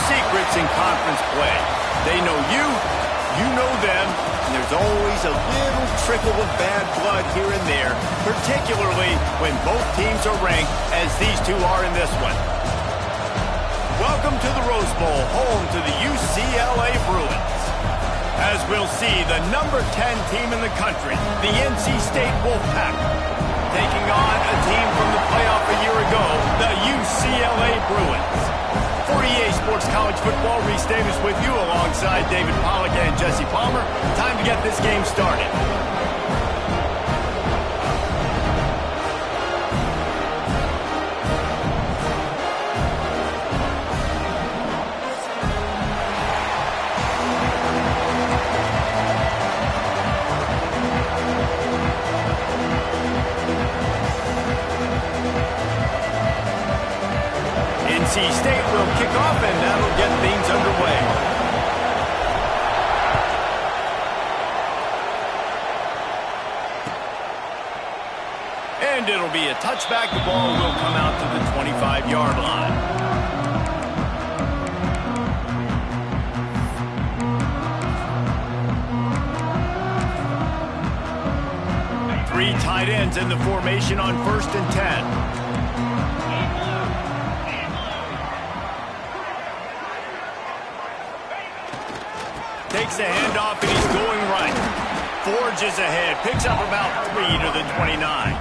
secrets in conference play. They know you, you know them, and there's always a little trickle of bad blood here and there, particularly when both teams are ranked as these two are in this one. Welcome to the Rose Bowl, home to the UCLA Bruins. As we'll see, the number 10 team in the country, the NC State Wolfpack, taking on a team from the playoff a year ago, the UCLA Bruins. For EA Sports College Football, Reese Davis with you alongside David Pollack and Jesse Palmer. Time to get this game started. NC State will kick off, and that'll get things underway. And it'll be a touchback. The ball will come out to the 25-yard line. Three tight ends in the formation on 1st and 10. Takes the handoff, and he's going right. Forges ahead. Picks up about 3 to the 29.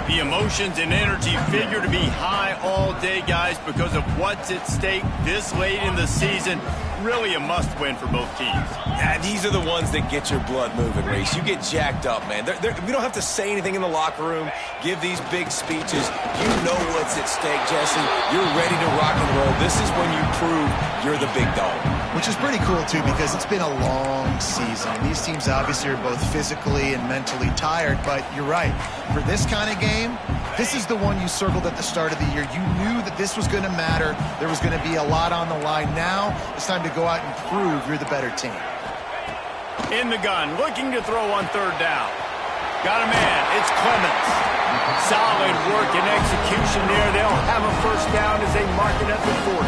The emotions and energy figure to be high all day, guys, because of what's at stake this late in the season. Really a must-win for both teams. Yeah, these are the ones that get your blood moving, Reese. You get jacked up, man. We don't have to say anything in the locker room, give these big speeches. You know what's at stake, Jesse. You're ready to rock and roll. This is when you prove you're the big dog. Which is pretty cool, too, because it's been a long season. These teams obviously are both physically and mentally tired, but you're right. For this kind of game, this is the one you circled at the start of the year. You knew that this was going to matter. There was going to be a lot on the line. Now it's time to go out and prove you're the better team. In the gun, looking to throw on 3rd down. Got a man. It's Clemens. Solid work and execution there. They'll have a 1st down as they mark it at the 40.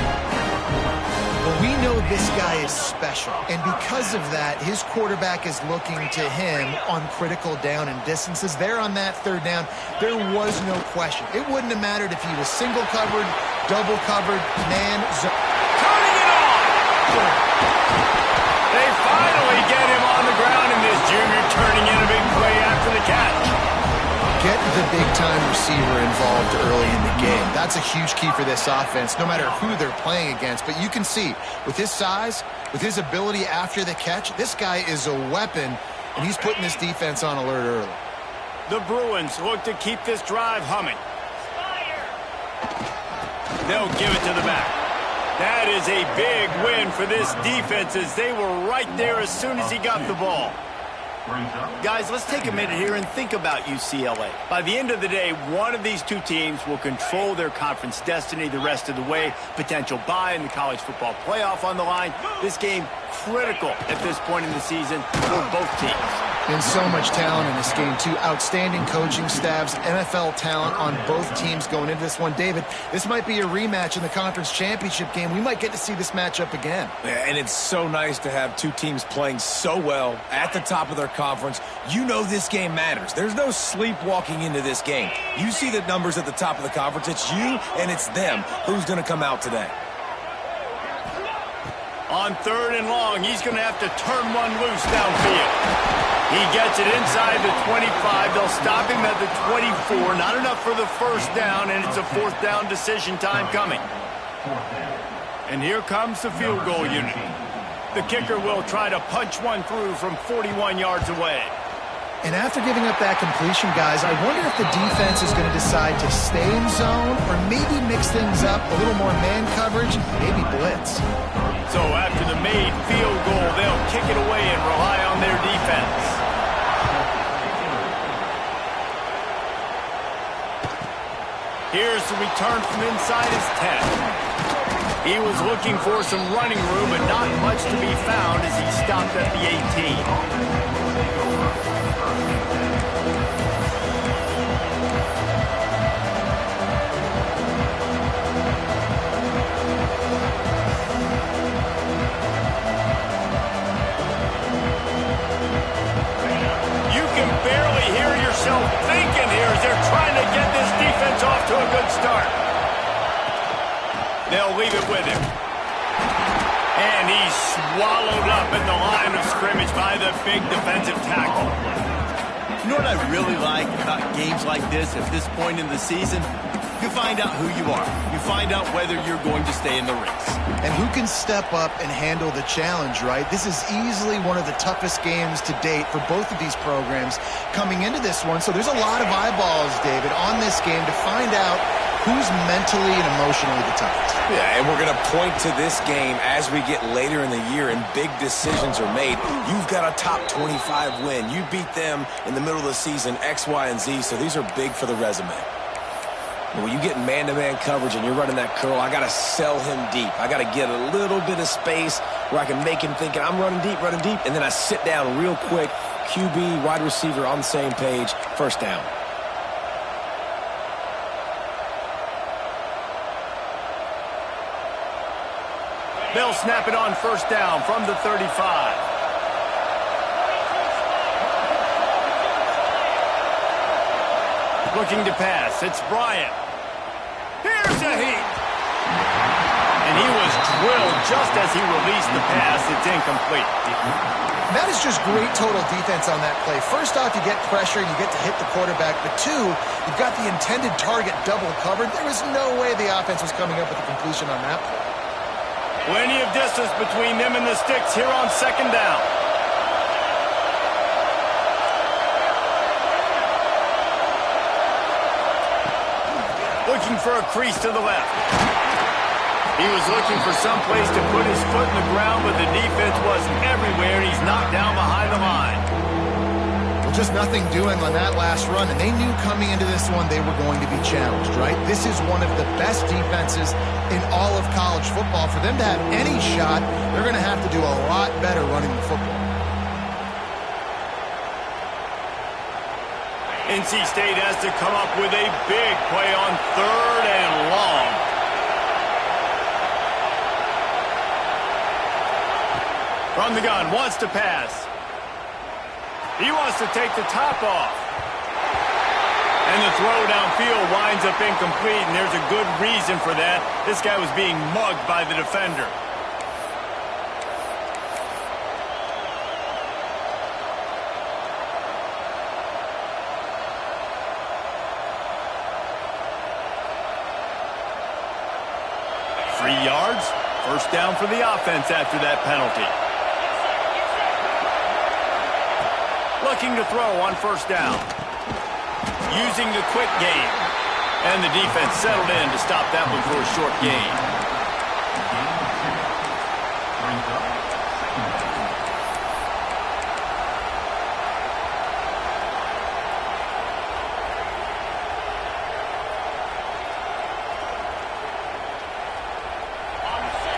Well, we know this guy is special, and because of that, his quarterback is looking to him on critical down and distances. There on that 3rd down, there was no question. It wouldn't have mattered if he was single covered, double covered, man, zone. Turning it on! They finally get him on the ground, and this junior turning in a big play after the catch. Get the big-time receiver involved early in the game. That's a huge key for this offense, no matter who they're playing against. But you can see, with his size, with his ability after the catch, this guy is a weapon, and he's putting this defense on alert early. The Bruins look to keep this drive humming. They'll give it to the back. That is a big win for this defense, as they were right there as soon as he got the ball. Guys, let's take a minute here and think about UCLA. By the end of the day, one of these two teams will control their conference destiny the rest of the way. Potential bye in the college football playoff on the line. This game critical at this point in the season for both teams. And so much talent in this game, too. Outstanding coaching staffs, NFL talent on both teams going into this one. David, this might be a rematch in the conference championship game. We might get to see this matchup again. Yeah, and it's so nice to have two teams playing so well at the top of their conference. You know this game matters. There's no sleepwalking into this game. You see the numbers at the top of the conference. It's you and it's them. Who's going to come out today? On 3rd and long, he's going to have to turn one loose downfield. He gets it inside the 25. They'll stop him at the 24. Not enough for the 1st down, and it's a 4th down decision time coming. And here comes the field goal unit. The kicker will try to punch one through from 41 yards away. And after giving up that completion, guys, I wonder if the defense is going to decide to stay in zone or maybe mix things up, a little more man coverage, maybe blitz. So after the made field goal, they'll kick it away and rely on their defense. Here's the return from inside his 10. He was looking for some running room, but not much to be found as he stopped at the 18. good start. They'll leave it with him. And he's swallowed up at the line of scrimmage by the big defensive tackle. You know what I really like about games like this at this point in the season? You find out who you are. You find out whether you're going to stay in the race. And who can step up and handle the challenge, right? This is easily one of the toughest games to date for both of these programs coming into this one. So there's a lot of eyeballs, David, on this game to find out who's mentally and emotionally the toughest. Yeah, and we're going to point to this game as we get later in the year and big decisions are made. You've got a top 25 win. You beat them in the middle of the season, X, Y, and Z, so these are big for the resume. And when you get man-to-man coverage and you're running that curl, I got to sell him deep. I got to get a little bit of space where I can make him thinking I'm running deep, and then I sit down real quick, QB, wide receiver on the same page, first down. They'll snap it on first down from the 35. Looking to pass. It's Bryant. Here's a heat. And he was drilled just as he released the pass. It's incomplete. That is just great total defense on that play. First off, you get pressure and you get to hit the quarterback. But two, you've got the intended target double covered. There was no way the offense was coming up with a completion on that play. Plenty of distance between them and the sticks here on second down. Looking for a crease to the left. He was looking for some place to put his foot in the ground, but the defense was everywhere, and he's knocked down behind the line. Well, just nothing doing on that last run, and they knew coming into this one they were going to be challenged, right? This is one of the best defenses in all of college football. For them to have any shot, they're going to have to do a lot better running the football. NC State has to come up with a big play on third and long. From the gun, wants to pass. He wants to take the top off. And the throw downfield winds up incomplete, and there's a good reason for that. This guy was being mugged by the defender. Yards. First down for the offense after that penalty. Looking to throw on first down. Using the quick game. And the defense settled in to stop that one for a short gain.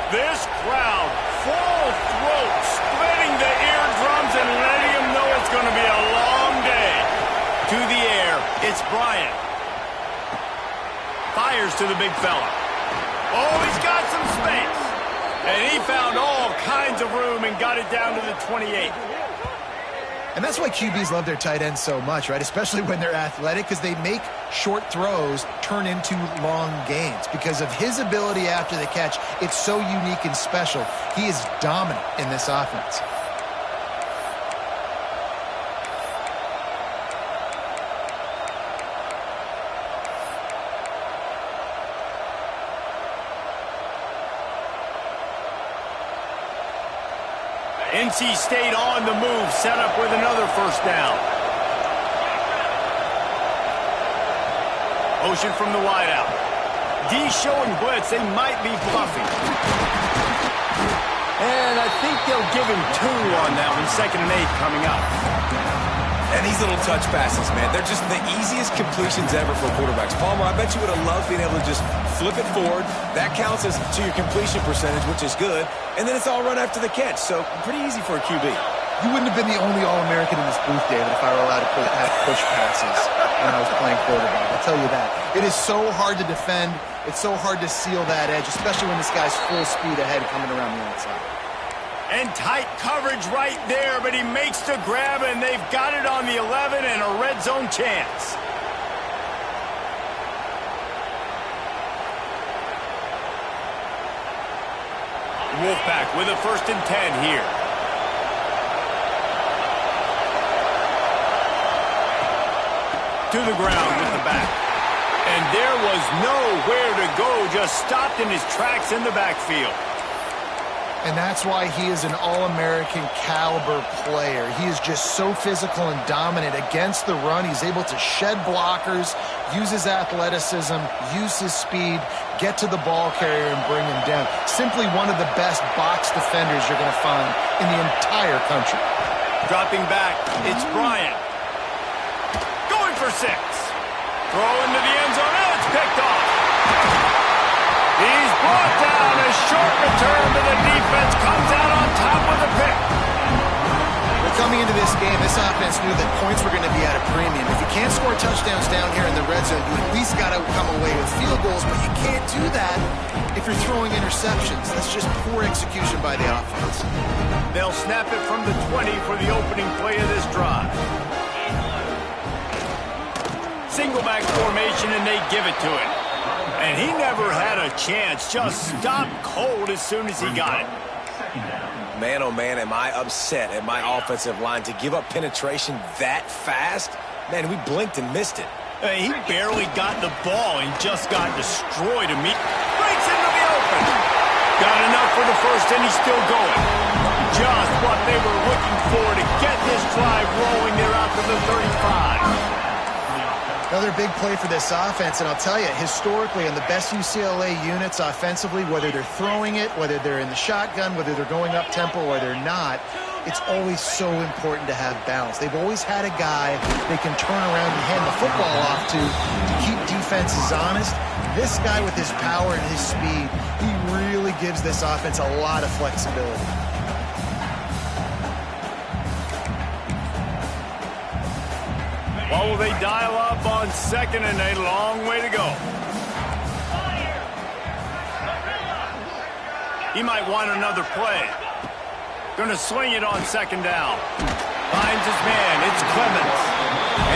This crowd, full throat, splitting the eardrums and letting them know it's going to be a long day. To the air, it's Bryant. Fires to the big fella. Oh, he's got some space. And he found all kinds of room and got it down to the 28. And that's why QBs love their tight ends so much, right? Especially when they're athletic, because they make short throws turn into long gains. Because of his ability after the catch, it's so unique and special. He is dominant in this offense. NC State on the move, set up with another first down. Motion from the wideout. D showing blitz, they might be bluffing. And I think they'll give him 2 on that one, 2nd and 8 coming up. And these little touch passes, man, they're just the easiest completions ever for quarterbacks. Palmer, I bet you would have loved being able to just flip it forward. That counts as to your completion percentage, which is good. And then it's all run after the catch, so pretty easy for a QB. You wouldn't have been the only All-American in this booth, David, if I were allowed to have push passes when I was playing quarterback. I'll tell you that. It is so hard to defend. It's so hard to seal that edge, especially when this guy's full speed ahead coming around the outside. And tight coverage right there, but he makes the grab, and they've got it on the 11 and a red zone chance. Wolfpack with a 1st and 10 here. To the ground with the back. And there was nowhere to go, just stopped in his tracks in the backfield. And that's why he is an All-American caliber player. He is just so physical and dominant against the run. He's able to shed blockers, use his athleticism, use his speed, get to the ball carrier and bring him down. Simply one of the best box defenders you're going to find in the entire country. Dropping back, it's Bryant. Going for 6. Throw into the end zone, and it's picked off. He's brought down. A short return to the defense. Comes out on top with a pick. Well, coming into this game, this offense knew that points were going to be at a premium. If you can't score touchdowns down here in the red zone, you at least got to come away with field goals, but you can't do that if you're throwing interceptions. That's just poor execution by the offense. They'll snap it from the 20 for the opening play of this drive. Single back formation, and they give it to him. And he never had a chance. Just stopped cold as soon as he got it. Man, oh man, am I upset at my offensive line to give up penetration that fast? Man, we blinked and missed it. He barely got the ball and just got destroyed immediately. Breaks into the open. Got enough for the 1st, and he's still going. Just what they were looking for to get this drive rolling. They're out to the 35. Another big play for this offense, and I'll tell you, historically, in the best UCLA units offensively, whether they're throwing it, whether they're in the shotgun, whether they're going up-tempo or they're not, it's always so important to have balance. They've always had a guy they can turn around and hand the football off to keep defenses honest. This guy with his power and his speed, he really gives this offense a lot of flexibility. What will they dial up on 2nd and a long way to go? He might want another play. Going to swing it on 2nd down. Finds his man. It's Clemens.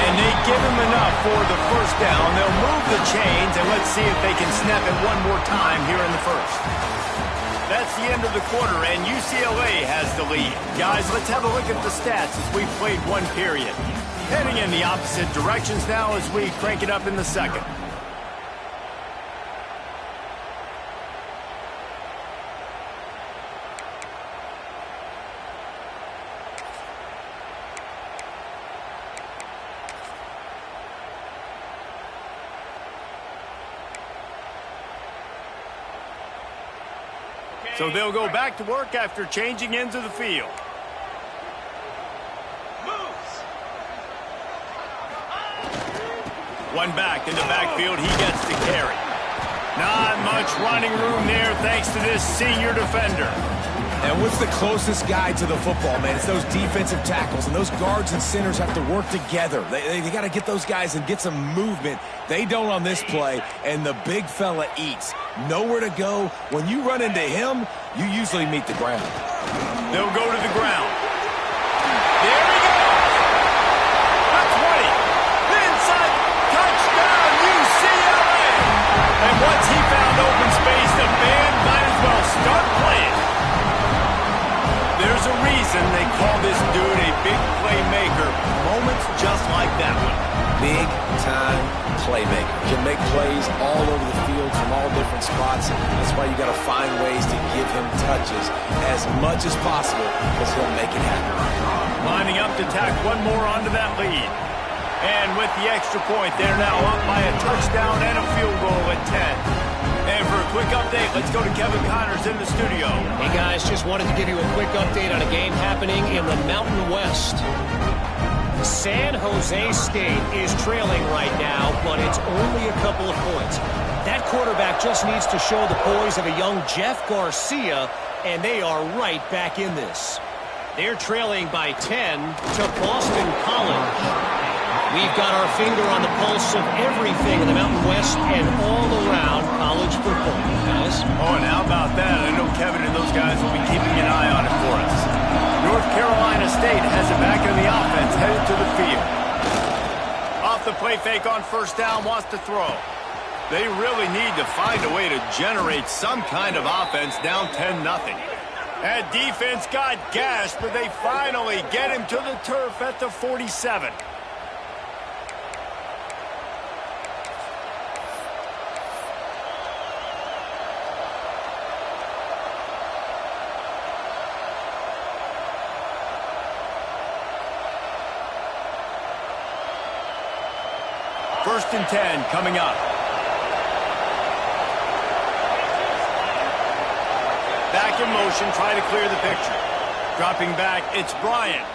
And they give him enough for the 1st down. They'll move the chains, and let's see if they can snap it one more time here in the 1st. That's the end of the quarter, and UCLA has the lead. Guys, let's have a look at the stats as we played one period. Heading in the opposite directions now as we crank it up in the 2nd. So they'll go back to work after changing ends of the field. One back in the backfield, he gets to carry. Not much running room there thanks to this senior defender. And what's the closest guy to the football, man? It's those defensive tackles, and those guards and centers have to work together. They got to get those guys and get some movement. They don't on this play, and the big fella eats. Nowhere to go. When you run into him, you usually meet the ground. They'll go to the ground. There he goes. The 20. Inside. Touchdown, UCLA. And once he found open space, the band might as well start playing. There's a reason they call this dude a big playmaker. Moments just like that one. Big-time playmaker. Can make plays all over the field from all different spots. That's why you got to find ways to give him touches as much as possible because he'll make it happen. Lining up to tack one more onto that lead. And with the extra point, they're now up by a touchdown and a field goal at 10. And for a quick update, let's go to Kevin Connors in the studio. Hey guys, just wanted to give you a quick update on a game happening in the Mountain West. San Jose State is trailing right now, but it's only a couple of points. That quarterback just needs to show the poise of a young Jeff Garcia, and they are right back in this. They're trailing by 10 to Boston College. We've got our finger on the pulse of everything in the Mountain West and all around college football, guys. Oh, and how about that? I know Kevin and those guys will be keeping an eye on it for us. North Carolina State has it back in the offense, headed to the field. Off the play fake on 1st down, wants to throw. They really need to find a way to generate some kind of offense down 10-0. That defense got gashed, but they finally get him to the turf at the 47. First and 10 coming up. Back in motion, trying to clear the picture. Dropping back, it's Bryant.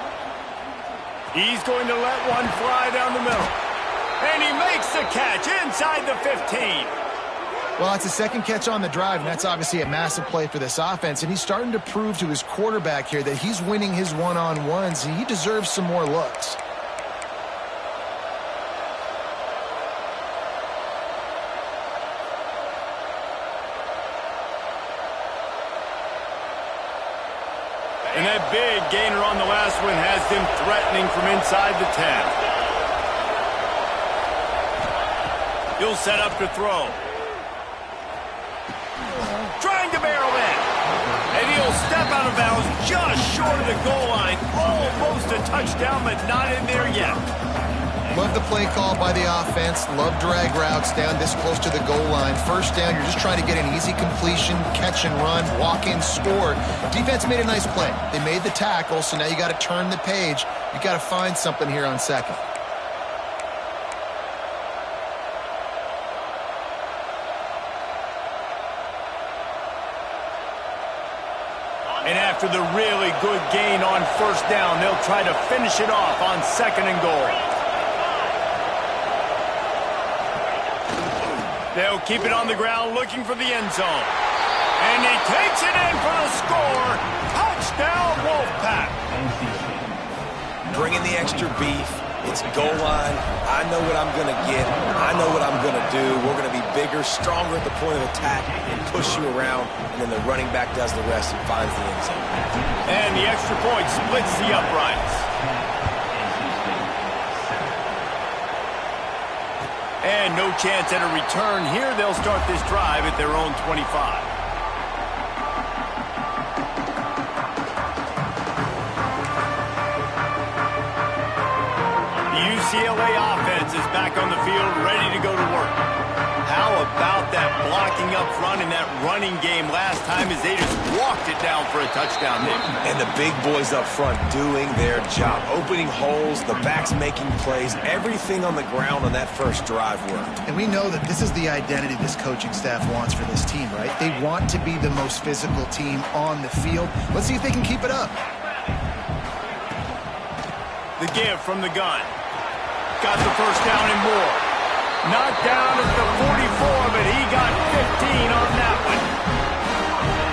He's going to let one fly down the middle. And he makes the catch inside the 15. Well, it's a second catch on the drive, and that's obviously a massive play for this offense. And he's starting to prove to his quarterback here that he's winning his one-on-ones, and he deserves some more looks. And that big gainer on the last one has them threatening from inside the 10. He'll set up to throw. Trying to barrel in. And he'll step out of bounds just short of the goal line. Almost a touchdown, but not in there yet. Love the play call by the offense. Love drag routes down this close to the goal line. First down, you're just trying to get an easy completion, catch and run, walk in, score. Defense made a nice play. They made the tackle, so now you got to turn the page. You got to find something here on second. And after the really good gain on first down, they'll try to finish it off on second and goal. They'll keep it on the ground looking for the end zone. And he takes it in for the score. Touchdown, Wolfpack. Bringing the extra beef. It's goal line. I know what I'm going to get. I know what I'm going to do. We're going to be bigger, stronger at the point of attack and push you around. And then the running back does the rest and finds the end zone. And the extra point splits the uprights. And no chance at a return here. They'll start this drive at their own 25. The UCLA offense is back on the field, ready to go to work. How about that blocking up front and that running game last time as they just walked it down for a touchdown there. And the big boys up front doing their job, opening holes, the backs making plays, everything on the ground on that first drive worked. And we know that this is the identity this coaching staff wants for this team, right? They want to be the most physical team on the field. Let's see if they can keep it up. The give from the gun. Got the first down and more. Knocked down at the 44, but he got 15 on that one.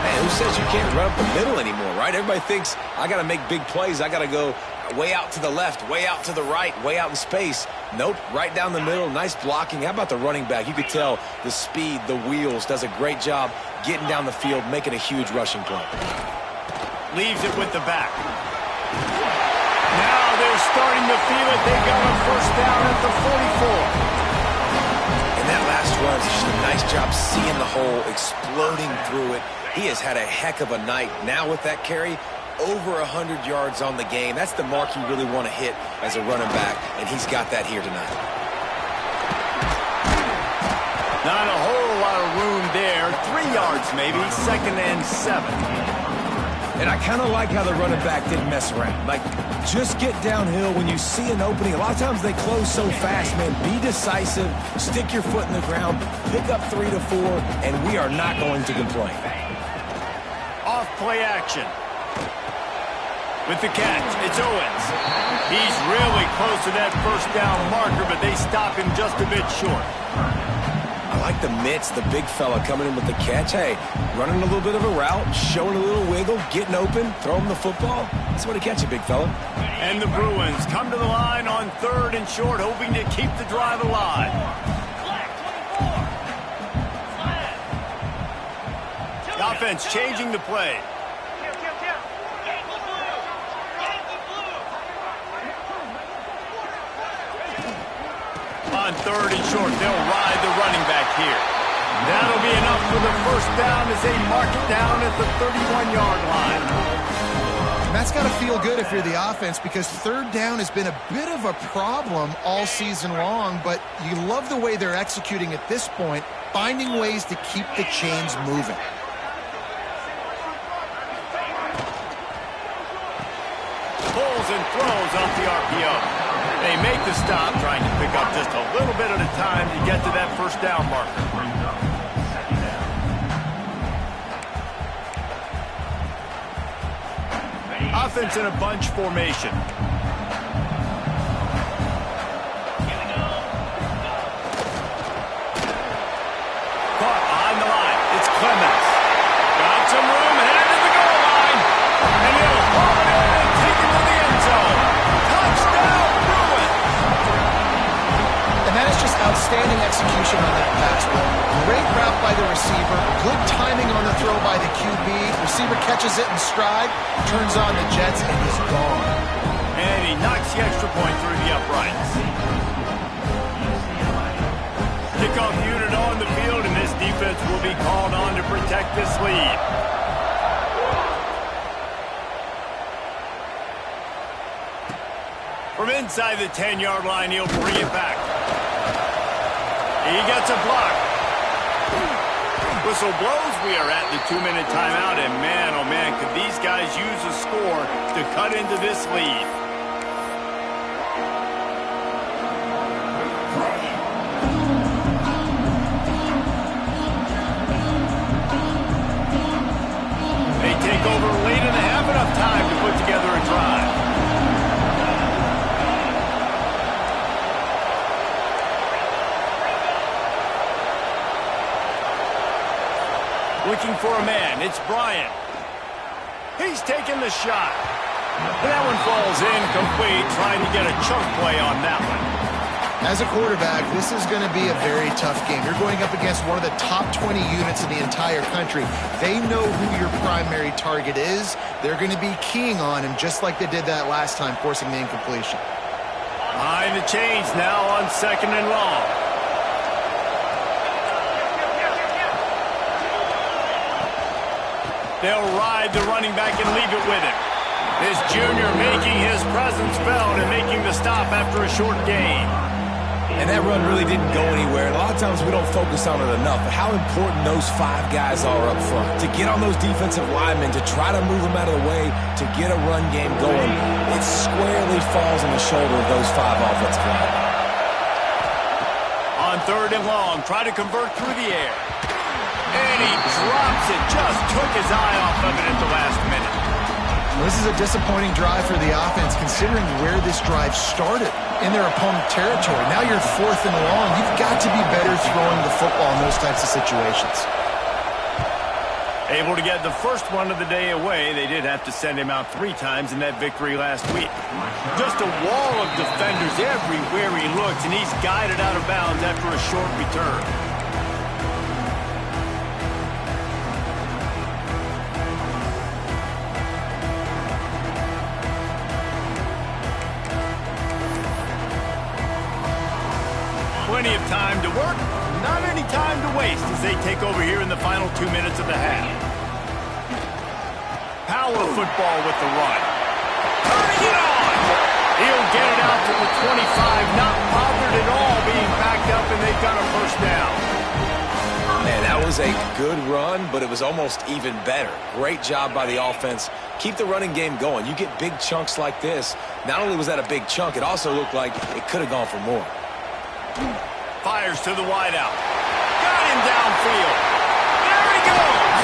Man, who says you can't run up the middle anymore, right? Everybody thinks I got to make big plays. I got to go way out to the left, way out to the right, way out in space. Nope, right down the middle. Nice blocking. How about the running back? You could tell the speed, the wheels, does a great job getting down the field, making a huge rushing play. Leaves it with the back. Now they're starting to feel it. They got a first down at the 44. And that last run is just a nice job seeing the hole, exploding through it. He has had a heck of a night. Now with that carry, over 100 yards on the game. That's the mark you really want to hit as a running back, and he's got that here tonight. Not a whole lot of room there. 3 yards maybe, second and 7. And I kind of like how the running back didn't mess around. Like, just get downhill when you see an opening. A lot of times they close so fast, man. Be decisive, stick your foot in the ground, pick up 3 to 4, and we are not going to complain. Off play action. With the catch, it's Owens. He's really close to that first down marker, but they stop him just a bit short. I like the mitts, the big fella coming in with the catch. Hey, running a little bit of a route, showing a little wiggle, getting open, throw him the football. That's what a catch, a big fella. And the Bruins come to the line on 3rd and short, hoping to keep the drive alive. The offense changing the play. On 3rd and short, they'll ride the running back here. That'll be enough for the first down as they mark it down at the 31-yard line. And that's got to feel good if you're the offense, because third down has been a bit of a problem all season long, but you love the way they're executing at this point, finding ways to keep the chains moving. Pulls and throws off the RPO. They make the stop, trying to pick up just a little bit at a time to get to that first down marker. Offense in a bunch formation. Caught on the line. It's Clemens. Got some room, headed to the goal line. And he'll haul it in and take it to the end zone. Touchdown, Bruins! And that is just outstanding execution on that pass. Great route by the receiver, good timing on the throw by the QB. Receiver catches it in stride, turns on the jets, and he's gone. And he knocks the extra point through the uprights. Kickoff unit on the field, and this defense will be called on to protect this lead. From inside the 10-yard line, he'll bring it back. He gets a block. Whistle blows. We are at the 2-minute timeout, and man, oh man, could these guys use a score to cut into this lead. They take over late in the half, enough time to put together a drive. Looking for a man. It's Bryant. He's taking the shot. And that one falls incomplete, trying to get a chunk play on that one. As a quarterback, this is going to be a very tough game. You're going up against one of the top 20 units in the entire country. They know who your primary target is. They're going to be keying on him, just like they did that last time, forcing the incompletion. Behind the chains now on 2nd and long. They'll ride the running back and leave it with him. This junior making his presence felt and making the stop after a short gain. And that run really didn't go anywhere. A lot of times we don't focus on it enough, but how important those 5 guys are up front. To get on those defensive linemen, to try to move them out of the way, to get a run game going, it squarely falls on the shoulder of those 5 offensive linemen. On 3rd and long, try to convert through the air. And he drops it, just took his eye off of it at the last minute. This is a disappointing drive for the offense, considering where this drive started, in their opponent territory. Now you're 4th and long. You've got to be better throwing the football in those types of situations. Able to get the first one of the day away. They did have to send him out 3 times in that victory last week. Just a wall of defenders everywhere he looks, and he's guided out of bounds after a short return. Plenty of time to work, not any time to waste as they take over here in the final 2 minutes of the half. Power football with the run. Turning it on! He'll get it out to the 25, not bothered at all being backed up, and they've got a first down. Man, that was a good run, but it was almost even better. Great job by the offense. Keep the running game going. You get big chunks like this. Not only was that a big chunk, it also looked like it could have gone for more. Fires to the wideout. Got him downfield. There he goes.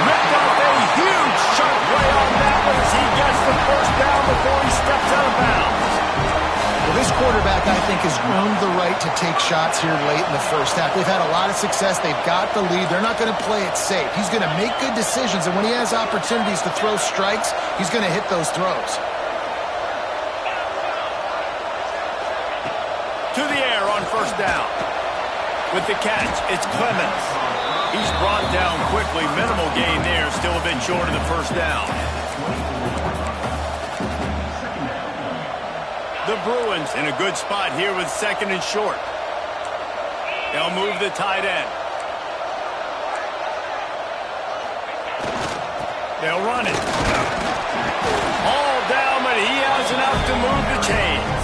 Ripped off a huge chunk play on that one as he gets the first down before he steps out of bounds. Well, this quarterback, I think, has earned the right to take shots here late in the first half. They've had a lot of success. They've got the lead. They're not going to play it safe. He's going to make good decisions, and when he has opportunities to throw strikes, he's going to hit those throws. To the air on first down. With the catch, it's Clemens. He's brought down quickly. Minimal gain there, still a bit short of the first down. The Bruins in a good spot here with 2nd and short. They'll move the tight end. They'll run it. All down, but he has enough to move the chains.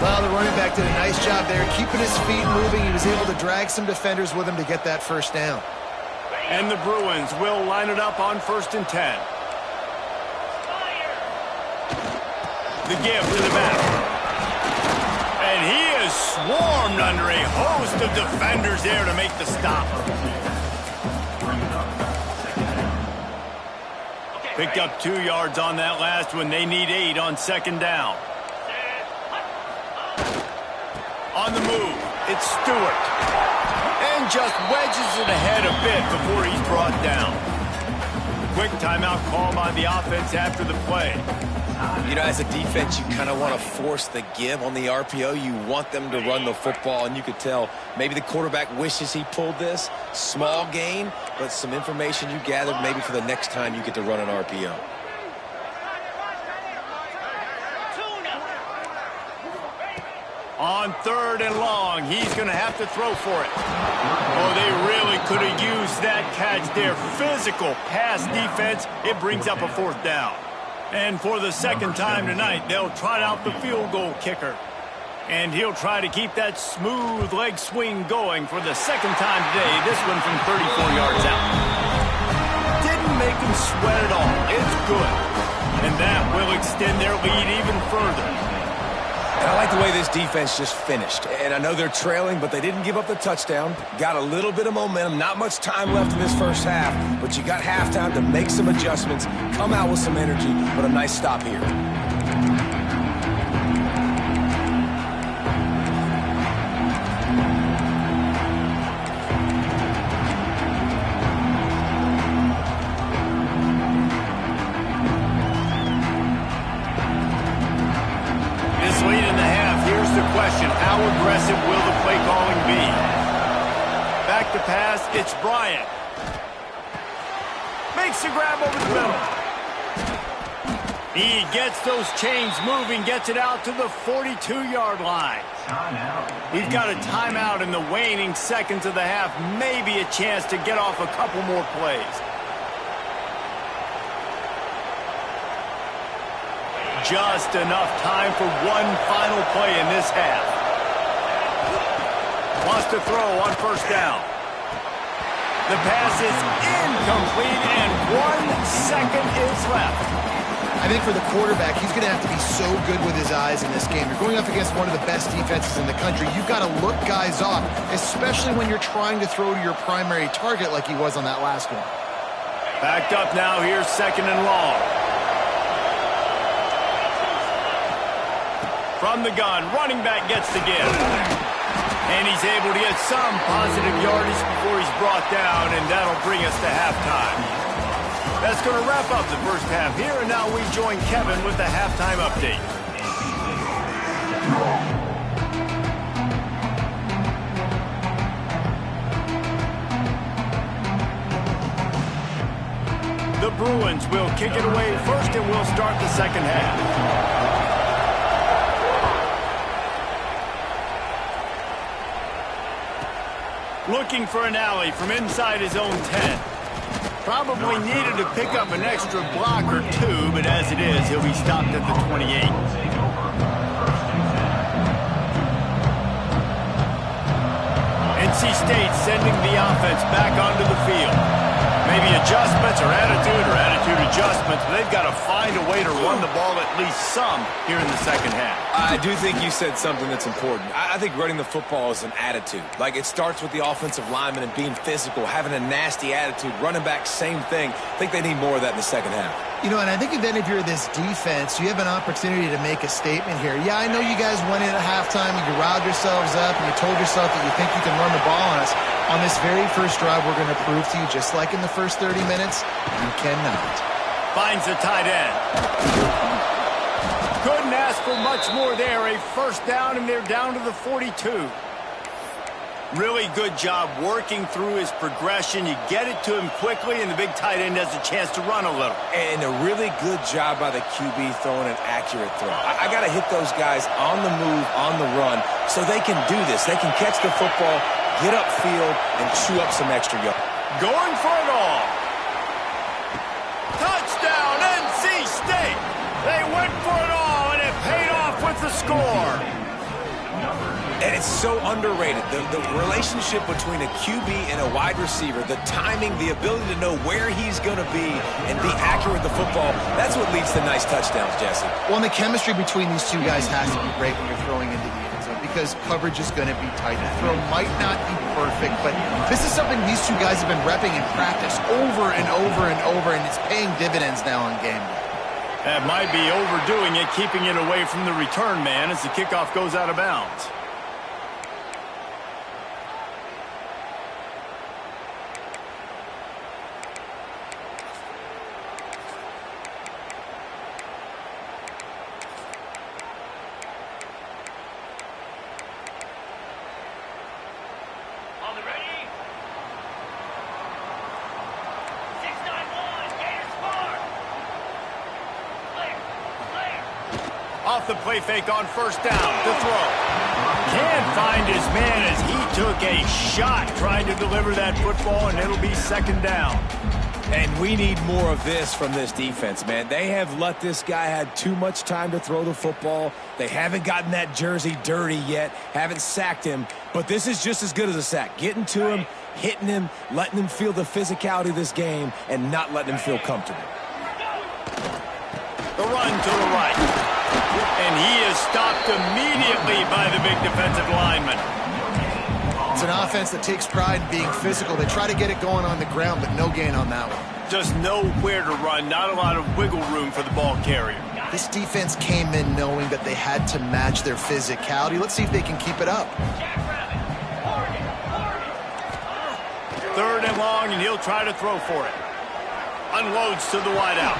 Well, the running back did a nice job there, keeping his feet moving. He was able to drag some defenders with him to get that first down. And the Bruins will line it up on 1st and 10. The give to the back. And he is swarmed under a host of defenders there to make the stop. Picked up 2 yards on that last one. They need 8 on 2nd down. On the move, it's Stewart. And just wedges it ahead a bit before he's brought down. Quick timeout call by the offense after the play. You know, as a defense, you kind of want to force the give on the RPO. You want them to run the football, and you could tell maybe the quarterback wishes he pulled this. Small gain, but some information you gathered maybe for the next time you get to run an RPO. On 3rd and long, he's going to have to throw for it. Oh, they really could have used that catch there. Physical pass defense. It brings up a 4th down. And for the 2nd time tonight, they'll trot out the field goal kicker. And he'll try to keep that smooth leg swing going for the 2nd time today. This one from 34 yards out. Didn't make him sweat at all. It's good. And that will extend their lead even further. And I like the way this defense just finished. And I know they're trailing, but they didn't give up the touchdown. Got a little bit of momentum. Not much time left in this first half, but you got halftime to make some adjustments, come out with some energy, but a nice stop here. How aggressive will the play calling be? Back to pass, it's Bryant. Makes the grab over the middle. He gets those chains moving, gets it out to the 42-yard line. We've got a timeout in the waning seconds of the half. Maybe a chance to get off a couple more plays. Just enough time for one final play in this half. Wants to throw on 1st down. The pass is incomplete, and 1 second is left. I think for the quarterback, he's going to have to be so good with his eyes in this game. You're going up against one of the best defenses in the country. You've got to look guys off, especially when you're trying to throw to your primary target like he was on that last one. Backed up now. Here's 2nd and long. From the gun, running back gets the give. And he's able to get some positive yardage before he's brought down, and that'll bring us to halftime. That's going to wrap up the first half here, and now we join Kevin with the halftime update. The Bruins will kick it away first, and we'll start the 2nd half. Looking for an alley from inside his own 10. Probably needed to pick up an extra block or 2, but as it is, he'll be stopped at the 28. NC State sending the offense back onto the field. Maybe adjustments or attitude adjustments, but they've got to find a way to run the ball at least some here in the 2nd half. I do think you said something that's important. I think running the football is an attitude. Like, it starts with the offensive lineman and being physical, having a nasty attitude. Running back, same thing. I think they need more of that in the 2nd half. You know, and I think then if you're this defense, you have an opportunity to make a statement here. Yeah, I know you guys went in at halftime and you riled yourselves up and you told yourself that you think you can run the ball on us. On this very first drive, we're going to prove to you, just like in the first 30 minutes, you cannot. Finds the tight end. Couldn't ask for much more there. A 1st down, and they're down to the 42. Really good job working through his progression. You get it to him quickly, and the big tight end has a chance to run a little. And a really good job by the QB throwing an accurate throw. I got to hit those guys on the move, on the run, so they can do this. They can catch the football, get upfield, and chew up some extra yards. Going for it all. the score. And it's so underrated. The relationship between a QB and a wide receiver, the timing, the ability to know where he's going to be and be accurate with the football, that's what leads to nice touchdowns, Jesse. Well, and the chemistry between these two guys has to be great when you're throwing into the end zone because coverage is going to be tight. The throw might not be perfect, but this is something these two guys have been repping in practice over and over and over, and it's paying dividends now on game day. That might be overdoing it, keeping it away from the return man as the kickoff goes out of bounds. Off the play fake on first down to throw. Can't find his man as he took a shot trying to deliver that football, and it'll be second down. And we need more of this from this defense, man. They have let this guy have too much time to throw the football. They haven't gotten that jersey dirty yet, haven't sacked him, but this is just as good as a sack. Getting to him, hitting him, letting him feel the physicality of this game, and not letting him feel comfortable. The run to the right. And he is stopped immediately by the big defensive lineman. It's an offense that takes pride in being physical. They try to get it going on the ground, but no gain on that one. Just nowhere to run, not a lot of wiggle room for the ball carrier. This defense came in knowing that they had to match their physicality. Let's see if they can keep it up. Third and long, and he'll try to throw for it. Unloads to the wideout.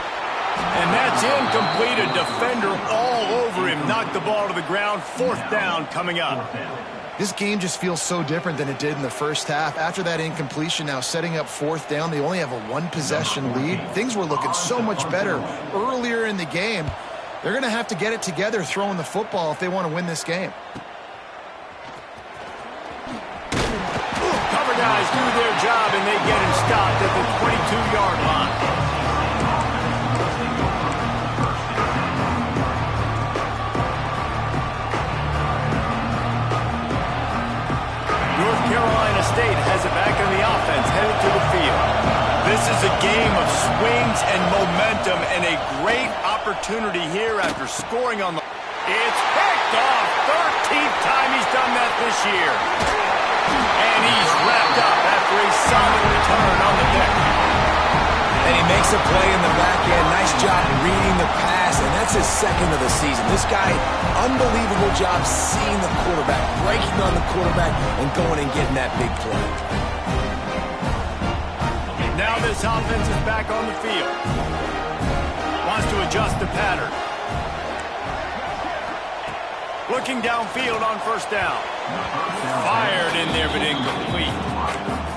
And that's incomplete. A defender all over him. Knocked the ball to the ground. Fourth down coming up. This game just feels so different than it did in the first half. After that incompletion, now setting up fourth down, they only have a one-possession lead. Things were looking so much better earlier in the game. They're going to have to get it together throwing the football if they want to win this game. Cover guys do their job, and they get him stopped at the 22-yard line. Carolina State has it back in the offense, headed to the field. This is a game of swings and momentum and a great opportunity here after scoring on the... It's picked off. 13th time he's done that this year. And he's wrapped up after a solid return on the deck. And he makes a play in the back end. Nice job reading the pass, and that's his second of the season. This guy, unbelievable job seeing the quarterback, breaking on the quarterback, and going and getting that big play. Now this offense is back on the field. Wants to adjust the pattern. Looking downfield on first down. Fired in there, but incomplete.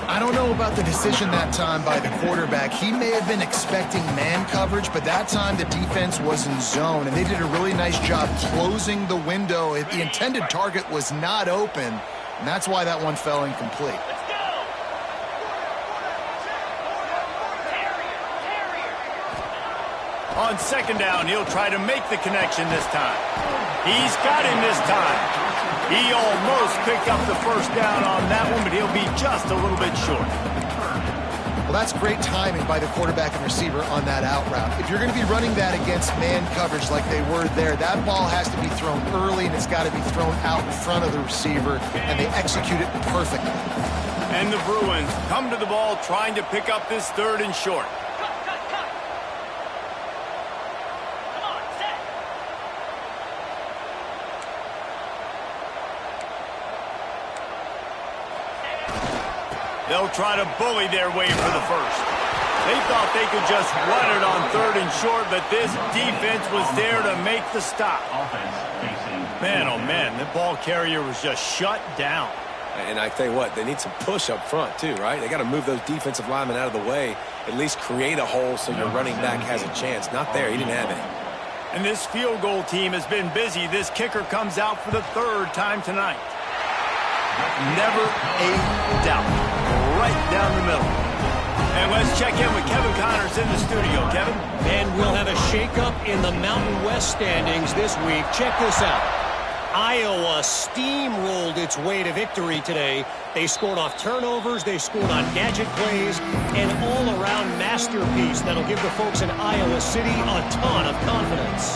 I don't know about the decision that time by the quarterback. He may have been expecting man coverage, but that time the defense was in zone, and they did a really nice job closing the window. The intended target was not open, and that's why that one fell incomplete. On second down, he'll try to make the connection this time. He's got him this time. He almost picked up the first down on that one, but he'll be just a little bit short. Well, that's great timing by the quarterback and receiver on that out route. If you're going to be running that against man coverage like they were there, that ball has to be thrown early, and it's got to be thrown out in front of the receiver, and they execute it perfectly. And the Bruins come to the ball trying to pick up this third and short. They'll try to bully their way for the first. They thought they could just run it on third and short, but this defense was there to make the stop. Man, oh man, the ball carrier was just shut down. And I tell you what, they need some push up front too, right? They got to move those defensive linemen out of the way, at least create a hole so your running back has a chance. Not there, he didn't have any. And this field goal team has been busy. This kicker comes out for the third time tonight. Never a doubt. Right down the middle. And let's check in with Kevin Connors in the studio. Kevin? And we'll have a shakeup in the Mountain West standings this week. Check this out. Iowa steamrolled its way to victory today. They scored off turnovers, they scored on gadget plays, an all-around masterpiece that'll give the folks in Iowa City a ton of confidence.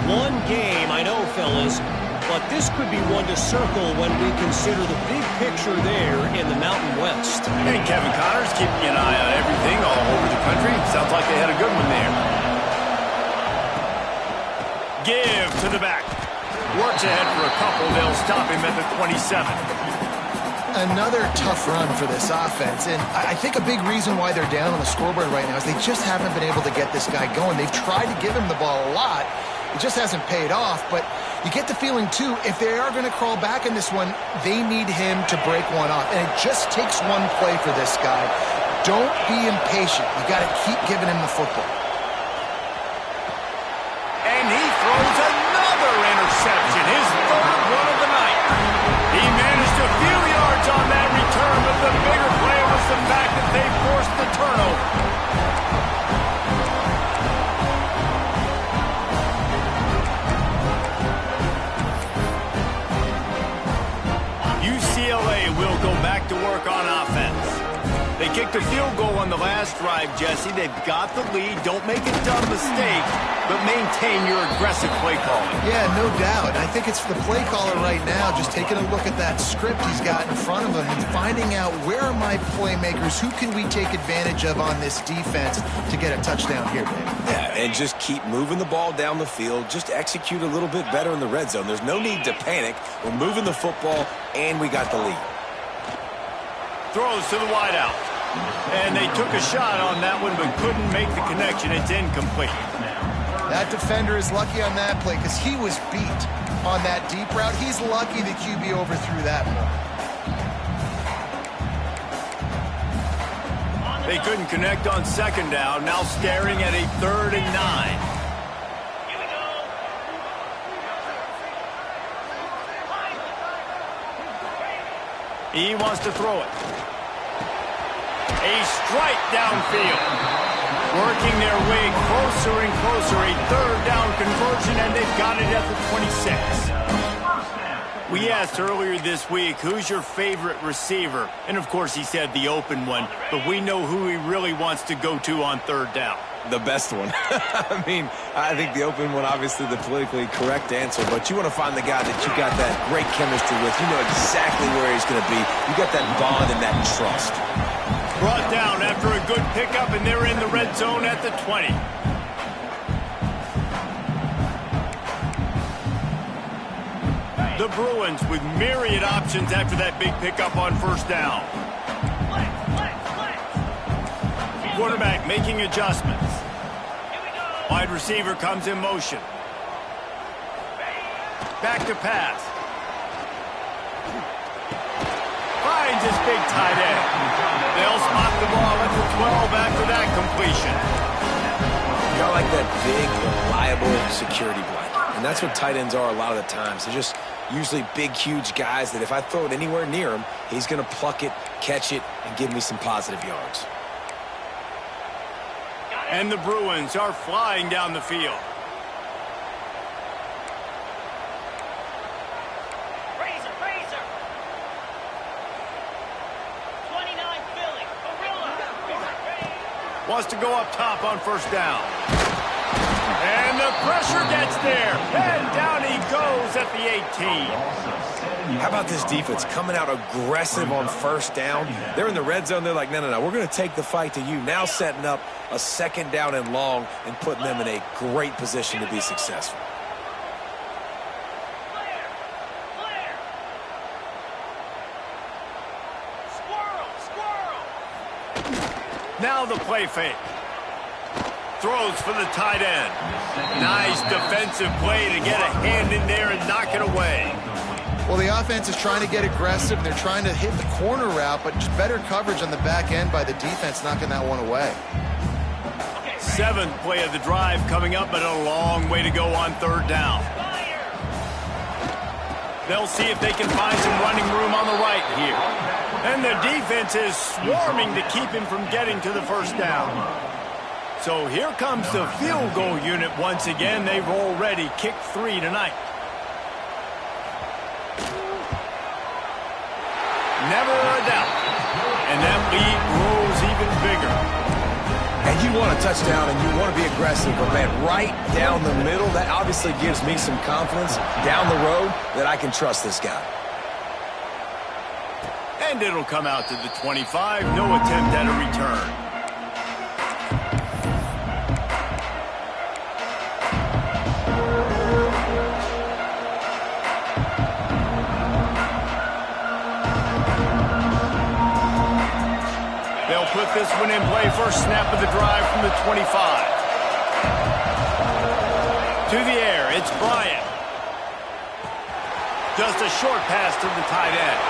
One game, I know, fellas, but this could be one to circle when we consider the big picture there in the Mountain West. And Kevin Connor's keeping an eye on everything all over the country. Sounds like they had a good one there. Give to the back. Works ahead for a couple. They'll stop him at the 27. Another tough run for this offense, and I think a big reason why they're down on the scoreboard right now is they just haven't been able to get this guy going. They've tried to give him the ball a lot. It just hasn't paid off, but you get the feeling, too, if they are going to crawl back in this one, they need him to break one off, and it just takes one play for this guy. Don't be impatient. You got to keep giving him the football. And he throws another interception, his third one of the night. He managed a few yards on that return, but the bigger play was the fact that they forced the turnover. UCLA will go back to work on offense. They kicked a field goal on the last drive, Jesse. They've got the lead. Don't make a dumb mistake, but maintain your aggressive play calling. Yeah, no doubt. I think it's the play caller right now just taking a look at that script he's got in front of him and finding out where are my playmakers, who can we take advantage of on this defense to get a touchdown here, Dave. Yeah, and just keep moving the ball down the field. Just execute a little bit better in the red zone. There's no need to panic. We're moving the football, and we got the lead. Throws to the wideout. And they took a shot on that one, but couldn't make the connection. It's incomplete. That defender is lucky on that play because he was beat on that deep route. He's lucky the QB overthrew that ball. They couldn't connect on second down. Now staring at a 3rd and 9. He wants to throw it. A strike downfield. Working their way closer and closer. A 3rd down conversion, and they've got it at the 26. We asked earlier this week, who's your favorite receiver? And, of course, he said the open one. But we know who he really wants to go to on 3rd down. The best one. I mean, I think the open one, obviously the politically correct answer, but you want to find the guy that you got that great chemistry with. You know exactly where he's going to be. You got that bond and that trust. Brought down after a good pickup, and they're in the red zone at the 20. The Bruins with myriad options after that big pickup on 1st down. Quarterback making adjustments. Wide receiver comes in motion. Back to pass. Finds his big tight end. They'll spot the ball at the 12 after that completion. You got like that big, reliable security blanket. And that's what tight ends are a lot of the times. They're just usually big, huge guys that if I throw it anywhere near him, he's going to pluck it, catch it, and give me some positive yards. And the Bruins are flying down the field. Razor. 29 Philly. Gorilla. Wants to go up top on 1st down. And the pressure gets there. And down he goes at the 18. How about this defense coming out aggressive on 1st down? They're in the red zone. They're like, no. We're going to take the fight to you. Now setting up a 2nd down and long and putting them in a great position to be successful. Squirrel. Now the play fake. Throws for the tight end. Nice defensive play to get a hand in there and knock it away. Well, the offense is trying to get aggressive. They're trying to hit the corner route, but just better coverage on the back end by the defense knocking that one away. 7th play of the drive coming up, but a long way to go on 3rd down. They'll see if they can find some running room on the right here. And the defense is swarming to keep him from getting to the 1st down. So here comes the field goal unit once again. They've already kicked 3 tonight. lead grows even bigger. And you want a touchdown and you want to be aggressive, but man, right down the middle, that obviously gives me some confidence down the road that I can trust this guy. And it'll come out to the 25. No attempt at a return. They'll put this one in play. First snap of the drive from the 25. To the air, it's Bryant. Just a short pass to the tight end.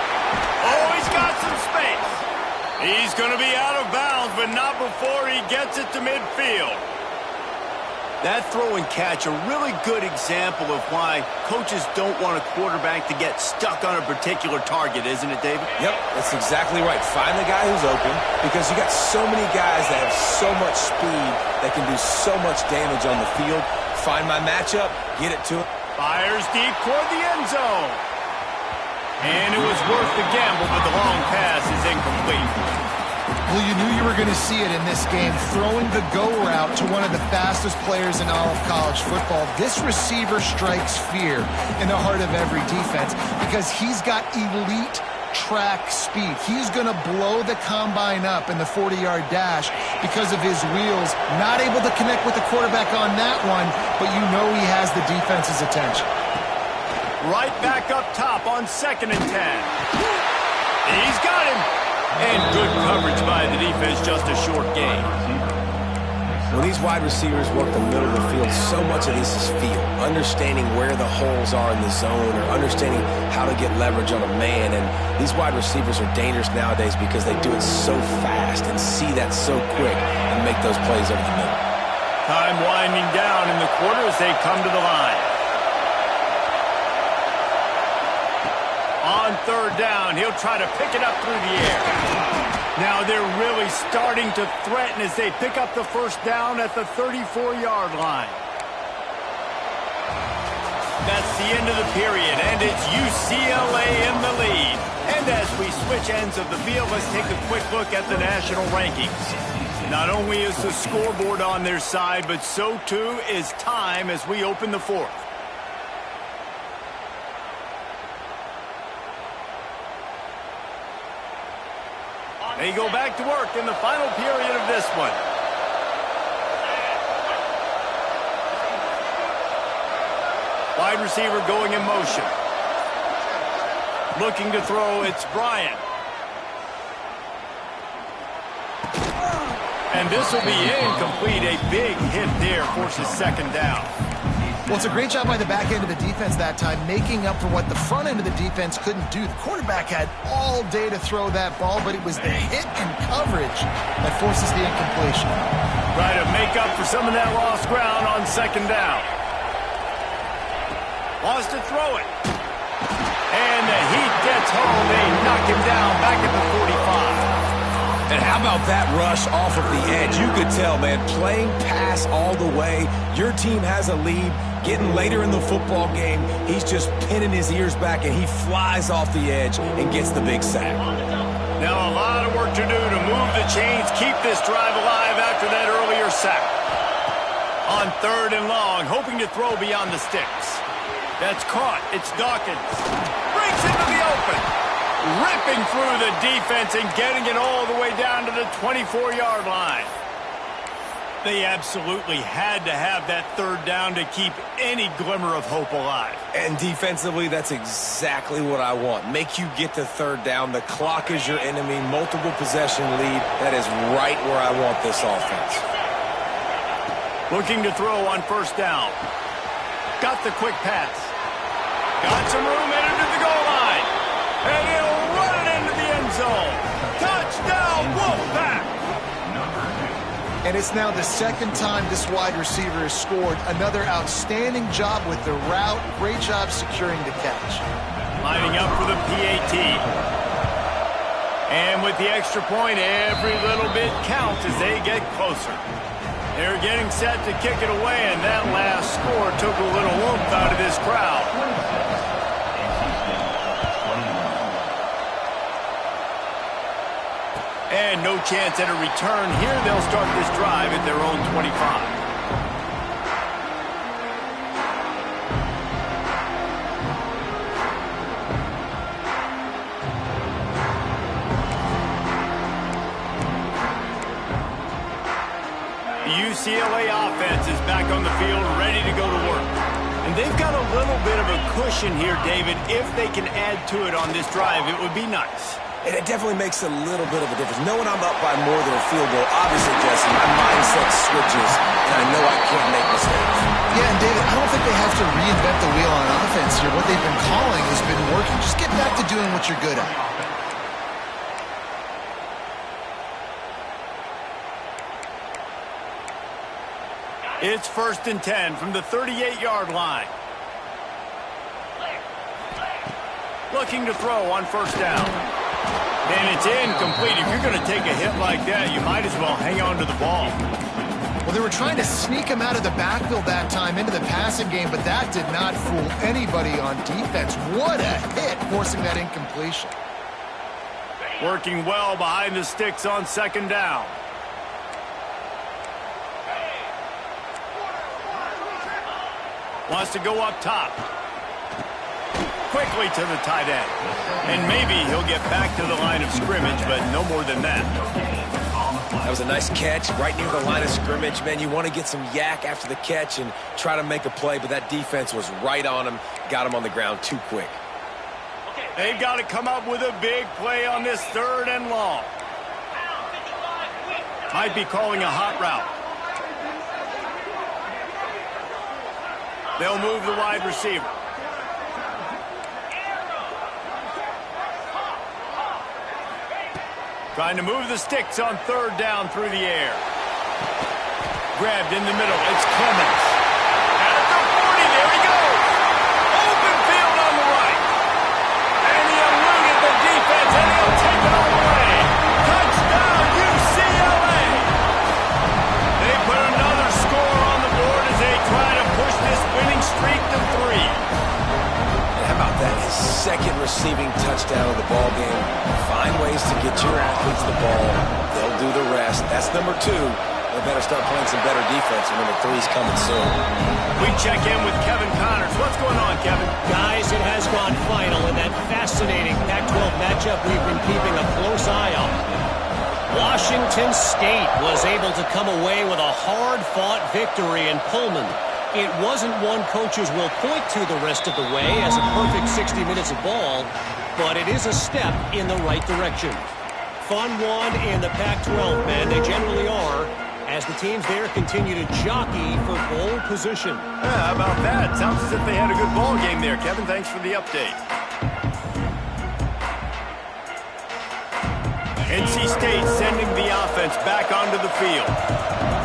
Oh, he's got some space. He's going to be out of bounds, but not before he gets it to midfield. That throw and catch, a really good example of why coaches don't want a quarterback to get stuck on a particular target, isn't it, David? Yep, that's exactly right. Find the guy who's open, because you got so many guys that have so much speed that can do so much damage on the field. Find my matchup, get it to him. Fires deep toward the end zone. And it was worth the gamble, but the long pass is incomplete. Well, you knew you were going to see it in this game, throwing the go route to one of the fastest players in all of college football. This receiver strikes fear in the heart of every defense because he's got elite track speed. He's going to blow the combine up in the 40-yard dash because of his wheels. Not able to connect with the quarterback on that one, but you know he has the defense's attention. Right back up top on 2nd and 10. He's got him. And good coverage by the defense, just a short gain. When these wide receivers work the middle of the field, so much of this is feel. Understanding where the holes are in the zone or understanding how to get leverage on a man. And these wide receivers are dangerous nowadays because they do it so fast and see that so quick and make those plays over the middle. Time winding down in the quarter as they come to the line. On 3rd down, he'll try to pick it up through the air. Now they're really starting to threaten as they pick up the first down at the 34-yard line. That's the end of the period, and it's UCLA in the lead. And as we switch ends of the field, let's take a quick look at the national rankings. Not only is the scoreboard on their side, but so too is time as we open the 4th. They go back to work in the final period of this one. Wide receiver going in motion. Looking to throw, it's Bryant. And this will be incomplete. A big hit there, forces 2nd down. Well, it's a great job by the back end of the defense that time, making up for what the front end of the defense couldn't do. The quarterback had all day to throw that ball, but it was the hit and coverage that forces the incompletion. Try to make up for some of that lost ground on 2nd down. Wants to throw it. And the heat gets home. They knock him down back at the 45. And how about that rush off of the edge? You could tell, man, playing pass all the way. Your team has a lead. Getting later in the football game, he's just pinning his ears back, and he flies off the edge and gets the big sack. Now a lot of work to do to move the chains, keep this drive alive after that earlier sack. On 3rd and long, hoping to throw beyond the sticks. That's caught. It's Dawkins. Breaks into the open. Ripping through the defense and getting it all the way down to the 24-yard line. They absolutely had to have that 3rd down to keep any glimmer of hope alive. And defensively, that's exactly what I want. Make you get the 3rd down. The clock is your enemy. Multiple possession lead. That is right where I want this offense. Looking to throw on 1st down. Got the quick pass. Got some room headed to the goal line. And he'll run it into the end zone. Touchdown, Wolfpack! And it's now the 2nd time this wide receiver has scored. Another outstanding job with the route. Great job securing the catch. Lining up for the PAT. And with the extra point, every little bit counts as they get closer. They're getting set to kick it away, and that last score took a little oomph out of this crowd. And no chance at a return here. They'll start this drive at their own 25. The UCLA offense is back on the field, ready to go to work. And they've got a little bit of a cushion here, David. If they can add to it on this drive, it would be nice. And it definitely makes a little bit of a difference. Knowing I'm up by more than a field goal, obviously, Jesse, my mindset switches, and I know I can't make mistakes. Yeah, and David, I don't think they have to reinvent the wheel on offense here. What they've been calling has been working. Just get back to doing what you're good at. It's 1st and 10 from the 38-yard line. Looking to throw on 1st down. And it's incomplete. If you're going to take a hit like that, you might as well hang on to the ball. Well, they were trying to sneak him out of the backfield that time into the passing game, but that did not fool anybody on defense. What a hit, forcing that incompletion. Working well behind the sticks on 2nd down. Wants to go up top. Quickly to the tight end. And maybe he'll get back to the line of scrimmage, but no more than that. That was a nice catch right near the line of scrimmage. Man, you want to get some yak after the catch and try to make a play, but that defense was right on him. Got him on the ground too quick. They've got to come up with a big play on this 3rd and long. Might be calling a hot route. They'll move the wide receiver. Trying to move the sticks on 3rd down through the air. Grabbed in the middle. It's Clemens. At the 40, there he goes. Open field on the right. And he eluded the defense, and he'll take it all the way. Touchdown, UCLA. They put another score on the board as they try to push this winning streak to 3. And how about that? His 2nd receiving touchdown of the ball game. Find ways to get your athletes the ball. They'll do the rest. That's number 2. They better start playing some better defense, and number 3's coming soon. We check in with Kevin Connors. What's going on, Kevin? Guys, it has gone final in that fascinating Pac-12 matchup we've been keeping a close eye on. Washington State was able to come away with a hard-fought victory in Pullman. It wasn't one coaches will point to the rest of the way as a perfect 60 minutes of ball, but it is a step in the right direction. Fun one in the Pac-12, man. They generally are, as the teams there continue to jockey for bowl position. How about that? Sounds as if they had a good ball game there, Kevin. Thanks for the update. NC State sending the offense back onto the field.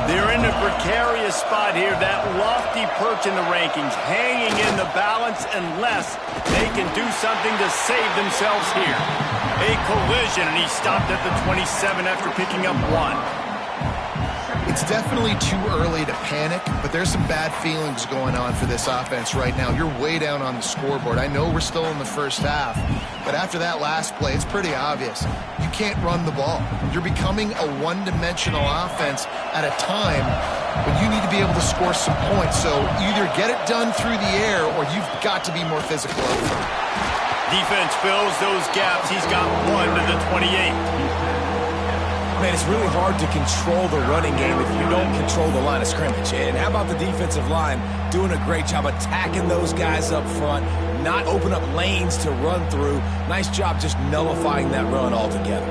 They're in a precarious spot here, that lofty perch in the rankings, hanging in the balance unless they can do something to save themselves here. A collision, and he stopped at the 27 after picking up 1. It's definitely too early to panic, but there's some bad feelings going on for this offense right now. You're way down on the scoreboard. I know we're still in the 1st half, but after that last play, it's pretty obvious. You can't run the ball. You're becoming a one-dimensional offense at a time when you need to be able to score some points. So either get it done through the air or you've got to be more physical up front. Defense fills those gaps. He's got 1 to the 28. Man, it's really hard to control the running game if you don't control the line of scrimmage. And how about the defensive line doing a great job attacking those guys up front, not open up lanes to run through. Nice job just nullifying that run altogether.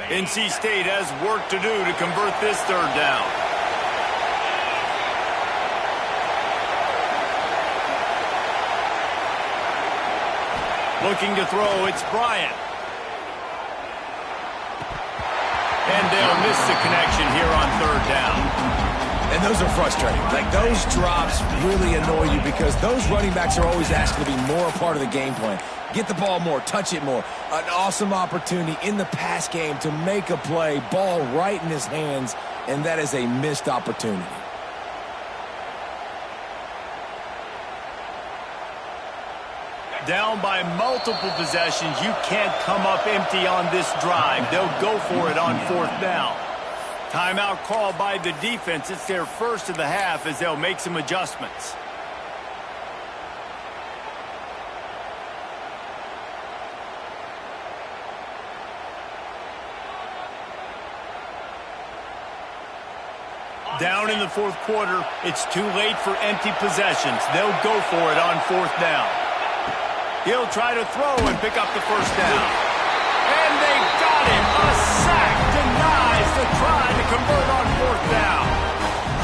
NC State has work to do to convert this 3rd down. Looking to throw, it's Bryant. And they'll miss the connection here on 3rd down. And those are frustrating. Like, those drops really annoy you because those running backs are always asking to be more a part of the game plan. Get the ball more, touch it more. An awesome opportunity in the pass game to make a play, ball right in his hands, and that is a missed opportunity. Down by multiple possessions, you can't come up empty on this drive. They'll go for it on 4th down. Timeout called by the defense. It's their first of the half as they'll make some adjustments. Down in the 4th quarter, it's too late for empty possessions. They'll go for it on 4th down. He'll try to throw and pick up the 1st down. And they got it. A sack denies the try to convert on 4th down.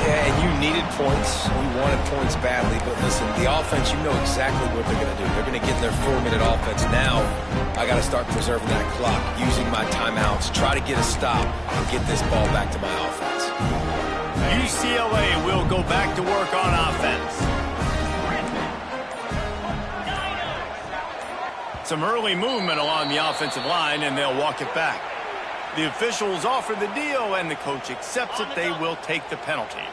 Yeah, and you needed points. You wanted points badly. But listen, the offense, you know exactly what they're going to do. They're going to get their 4-minute offense. Now, I got to start preserving that clock, using my timeouts, try to get a stop, and get this ball back to my offense. UCLA will go back to work on offense. Some early movement along the offensive line, and they'll walk it back. The officials offer the deal, and the coach accepts it. They will take the penalty.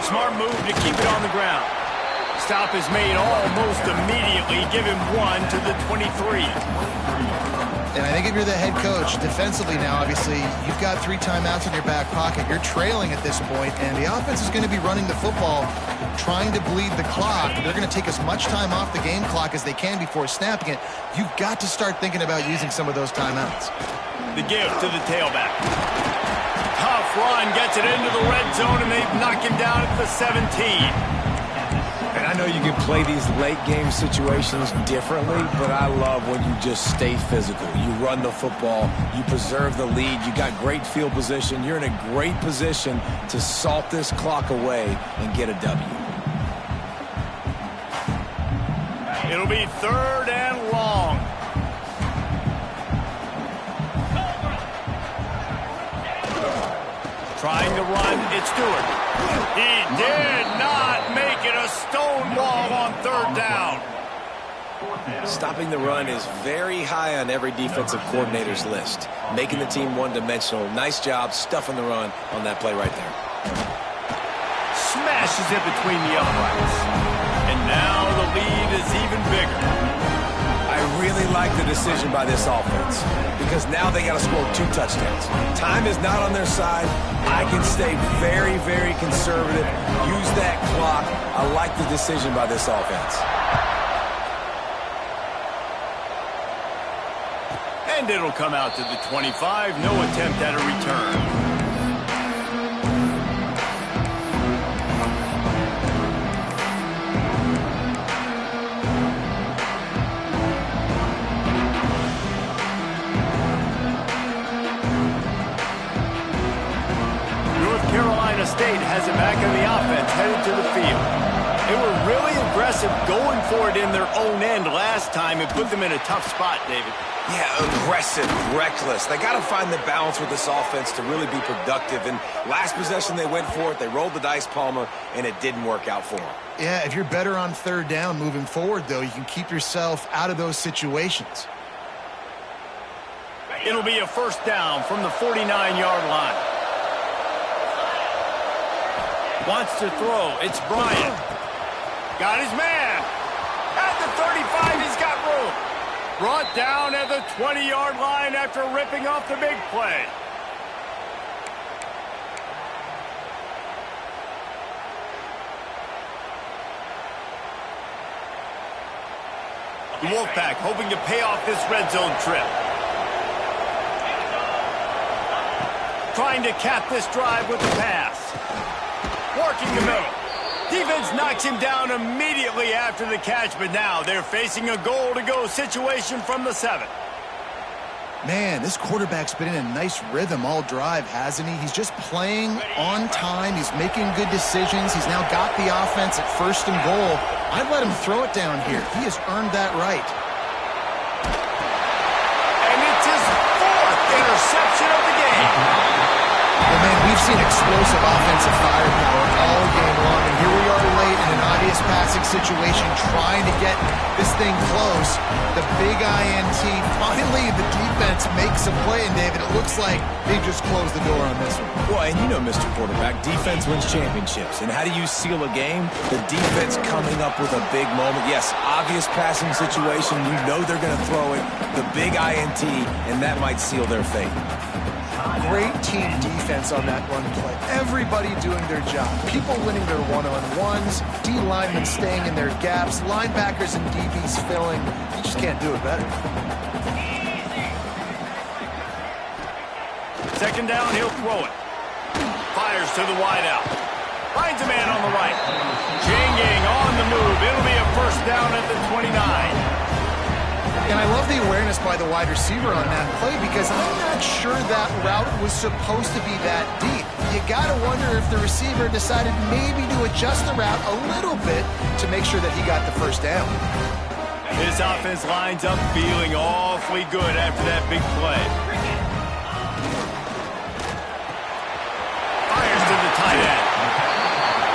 Smart move to keep it on the ground. Stop is made almost immediately. Give him 1 to the 23. And I think if you're the head coach, defensively now, obviously, you've got 3 timeouts in your back pocket. You're trailing at this point, and the offense is going to be running the football, trying to bleed the clock. They're going to take as much time off the game clock as they can before snapping it. You've got to start thinking about using some of those timeouts. The give to the tailback. Tough run, gets it into the red zone, and they knock him down at the 17. And I know you can play these late-game situations differently, but I love when you just stay physical. You run the football. You preserve the lead. You got great field position. You're in a great position to salt this clock away and get a W. It'll be 3rd and long. Trying to run, it's Stewart. He did not make it a stone wall on 3rd down. Stopping the run is very high on every defensive coordinator's list. Making the team one-dimensional. Nice job stuffing the run on that play right there. Smashes it between the uprights. And now the lead is even bigger. I really like the decision by this offense because now they got to score 2 touchdowns. Time is not on their side. I can stay very, very conservative. Use that clock. I like the decision by this offense. And it'll come out to the 25. No attempt at a return. Carolina State has it back in the offense, headed to the field. They were really aggressive going for it in their own end last time. It put them in a tough spot, David. Yeah, aggressive, reckless. They got to find the balance with this offense to really be productive. And last possession, they went for it. They rolled the dice, Palmer, and it didn't work out for them. Yeah, if you're better on 3rd down moving forward, though, you can keep yourself out of those situations. It'll be a 1st down from the 49-yard line. Wants to throw. It's Bryant. Got his man. At the 35, he's got room. Brought down at the 20-yard line after ripping off the big play. The Wolfpack hoping to pay off this red zone trip. Trying to cap this drive with the pass. Working the middle. Defense knocks him down immediately after the catch, but now they're facing a goal-to-go situation from the 7. Man, this quarterback's been in a nice rhythm all drive, hasn't he? He's just playing on time. He's making good decisions. He's now got the offense at 1st and goal. I'd let him throw it down here. He has earned that right. And it's his 4th interception of the game. Well, man, we've seen explosive offensive firepower all game long, and here we are late in an obvious passing situation, trying to get this thing close. The big INT. Finally, the defense makes a play, and David, it looks like they just closed the door on this one. Well, and you know, Mr. Quarterback, defense wins championships. And how do you seal a game? The defense coming up with a big moment. Yes, obvious passing situation. You know they're going to throw it. The big INT, and that might seal their fate. Great team defense on that run play. Everybody doing their job. People winning their one-on-ones, D linemen staying in their gaps, linebackers and DBs filling. You just can't do it better. Second down, he'll throw it. Fires to the wideout. Finds a man on the right. Janging on the move. It'll be a first down at the 29. And I love the awareness by the wide receiver on that play because I'm not sure that route was supposed to be that deep. You got to wonder if the receiver decided maybe to adjust the route a little bit to make sure that he got the first down. This offense lines up feeling awfully good after that big play. Fires to the tight end.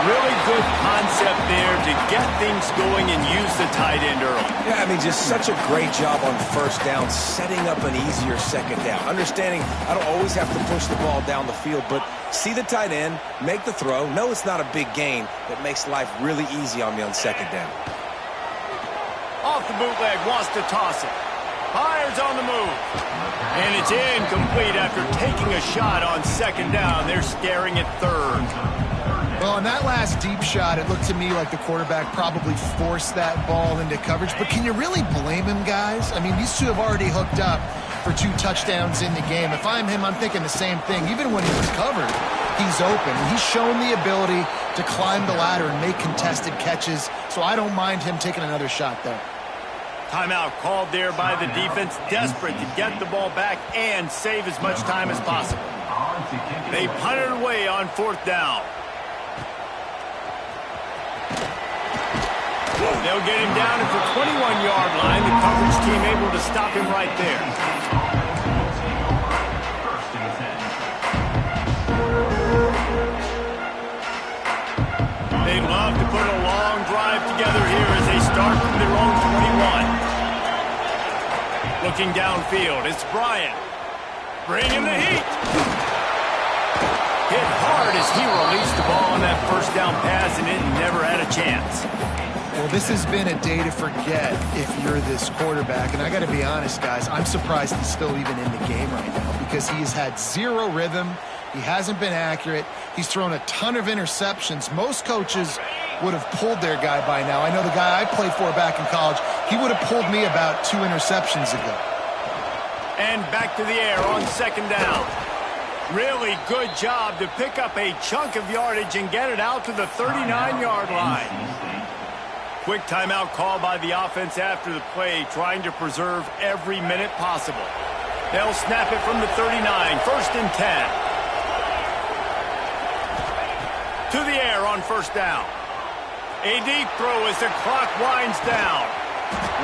Really good concept there to get things going and use the tight end early. Yeah, I mean, just such a great job on first down, setting up an easier second down. Understanding I don't always have to push the ball down the field, but see the tight end, make the throw. No, it's not a big gain, but makes life really easy on me on second down. Off the bootleg, wants to toss it. Fires on the move. And it's incomplete after taking a shot on second down. They're staring at third. Well, on that last deep shot, it looked to me like the quarterback probably forced that ball into coverage. But can you really blame him, guys? I mean, these two have already hooked up for 2 touchdowns in the game. If I'm him, I'm thinking the same thing. Even when he was covered, he's open. He's shown the ability to climb the ladder and make contested catches. So I don't mind him taking another shot there. Timeout called there by the defense, desperate to get the ball back and save as much time as possible. They punted away on fourth down. They'll get him down at the 21-yard line. The coverage team able to stop him right there. They'd love to put a long drive together here as they start from their own 21. Looking downfield, it's Bryant. Bringing the heat. Hit hard as he released the ball on that first down pass, and it never had a chance. Well, this has been a day to forget if you're this quarterback. And I got to be honest, guys, I'm surprised he's still even in the game right now because he has had zero rhythm. He hasn't been accurate. He's thrown a ton of interceptions. Most coaches would have pulled their guy by now. I know the guy I played for back in college, he would have pulled me about 2 interceptions ago. And back to the air on second down. Really good job to pick up a chunk of yardage and get it out to the 39-yard line. Quick timeout call by the offense after the play, trying to preserve every minute possible. They'll snap it from the 39, first and 10. To the air on first down. A deep throw as the clock winds down.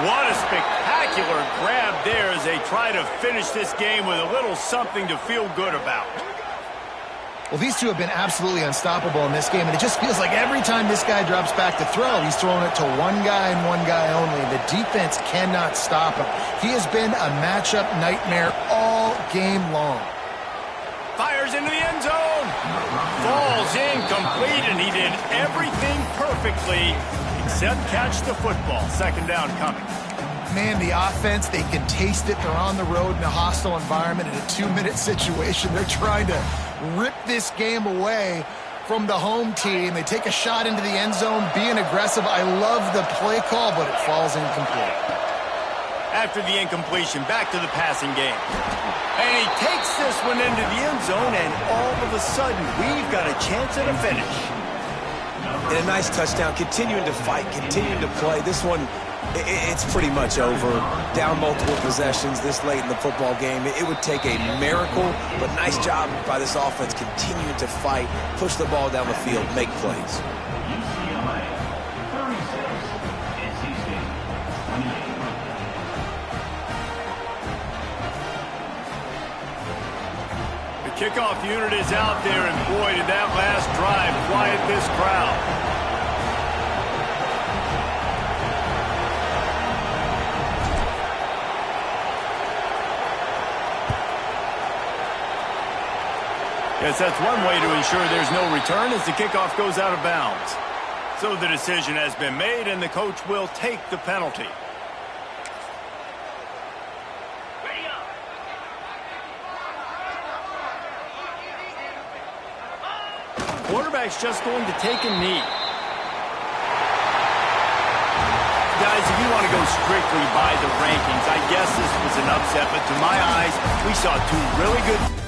What a spectacular grab there as they try to finish this game with a little something to feel good about. Well, these two have been absolutely unstoppable in this game, and it just feels like every time this guy drops back to throw, he's throwing it to one guy and one guy only. The defense cannot stop him. He has been a matchup nightmare all game long. Fires into the end zone. Falls incomplete, and he did everything perfectly except catch the football. Second down coming. Man, the offense, they can taste it. They're on the road in a hostile environment in a 2-minute situation. They're trying to rip this game away from the home team. They take a shot into the end zone, being aggressive. I love the play call, but it falls incomplete. After the incompletion, back to the passing game. And he takes this one into the end zone, and all of a sudden, we've got a chance at a finish. And a nice touchdown, continuing to fight, continuing to play. This one, it's pretty much over. Down multiple possessions this late in the football game. It would take a miracle, but nice job by this offense continuing to fight, push the ball down the field, make plays. The kickoff unit is out there, and boy, did that last drive quiet this crowd. Yes, that's one way to ensure there's no return as the kickoff goes out of bounds. So the decision has been made, and the coach will take the penalty. Ready up. Quarterback's just going to take a knee. Guys, if you want to go strictly by the rankings, I guess this was an upset, but to my eyes, we saw two really good...